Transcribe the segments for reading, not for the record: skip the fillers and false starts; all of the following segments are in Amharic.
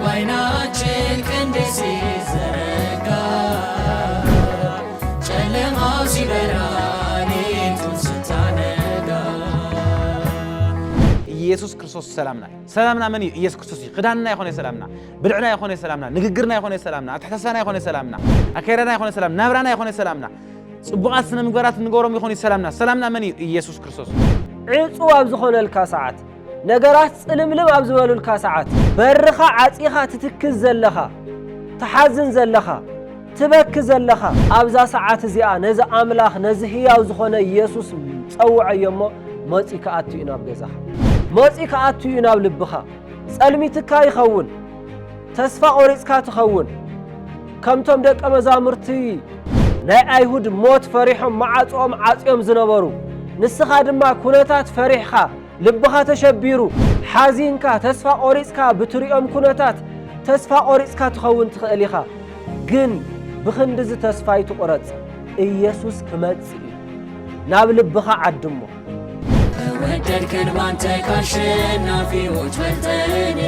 ባይናችን ክንድ ሲዘረጋ ጨለማው ሲበራ ሌቱን ስታነጋ ኢየሱስ ክርስቶስ ሰላምና ሰላምና መን ኢየሱስ ክርስቶስ ክዳንና ይኾነ ሰላምና ብልዕና ይኾነ ሰላምና ንግግርና ይኾነ ሰላምና አትሐሳና ይኾነ ሰላምና አከራና ይኾነ ሰላምና ናብራና ይኾነ ሰላምና ጽቡቃት ስነ ምግባራት ንገሮም ይኾነ ሰላምና ሰላምና መን ኢየሱስ ክርስቶስ ዕጹ ኣብ ዝኾነልካ ሰዓት ነገራት ጽልምልም ኣብ ዝበሉልካ ሰዓት በርኻ ዓጺኻ ትትክዝ ዘለኻ ተሓዝን ዘለኻ ትበክ ዘለኻ ኣብዛ ሰዓት እዚኣ ነዚ ኣምላኽ ነዚ ህያው ዝኾነ ኢየሱስ ጸውዐዮሞ መጺካ ኣትዩ ናብ ገዛኻ መጺካ ኣትዩ ናብ ልብኻ ጸልሚትካ ይኸውን ተስፋ ቆሪጽካ ትኸውን ከምቶም ደቀ መዛሙርቲ ናይ ኣይሁድ ሞት ፈሪሖም ማዓጾም ዓጽዮም ዝነበሩ ንስኻ ድማ ኩነታት ፈሪሕኻ ልብኻ ተሸቢሩ ሓዚንካ ተስፋ ቆሪጽካ ብትሪኦም ኩነታት ተስፋ ቆሪጽካ ትኸውን ትኽእል ኢኻ ግን ብኽንዲ ተስፋ ይትቆረጽ ኢየሱስ ክመጽእ ናብ ልብኻ ዓድሞ ወደድከን ባንተ ካሸናፊዎች በልጠን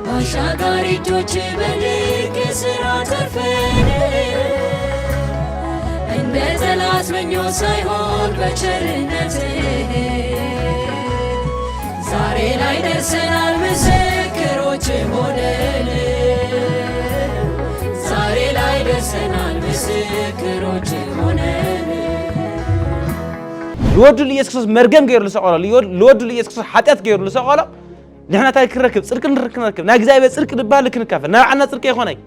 ባሻጋሪ እጆች በድንቅ ሥራ ተርፈን እንደ ጠላት ምኞት ሳይሆን በቸርነትህ ዛሬ ላይ ደርሰናል ምስክሮች ሆነን ዛሬ ላይ ደርሰናል ምስክሮች ሆነን لودو ليسوس ክርስቶስ መርገም ገይሩ ለሰቀለ لودو ليسوس ክርስቶስ ኃጢአት ገይሩ ለሰቀለ ንሕና ታይ ክረክብ ጽድቅ ንረክብ ና እግዚአብሔር ጽድቅ ድባል ክንካፈል ና ዓና ጽድቅ ይኾነይ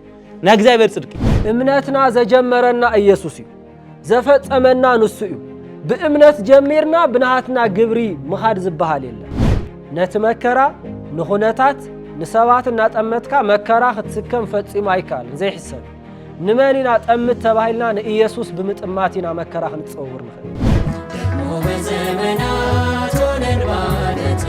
ና እግዚአብሔር ጽድቅ እምነትና ዘጀመረና ኢየሱስ እዩ ዘፈጸመና ንሱ እዩ ብእምነት ጀሚርና ብናሃትና ግብሪ መኻድ ዝበሃል የለ ነቲ መከራ ንኹነታት ንሰባት እናጠመትካ መከራ ክትስከም ፈጺሙ አይካል ዘይሕሰብ ንመኒና ጠምት ተባሂልና ንኢየሱስ ብምጥማቲና መከራ ክንጽውር ንኽእል ደግሞ በዘመናት ሆነን ባለተ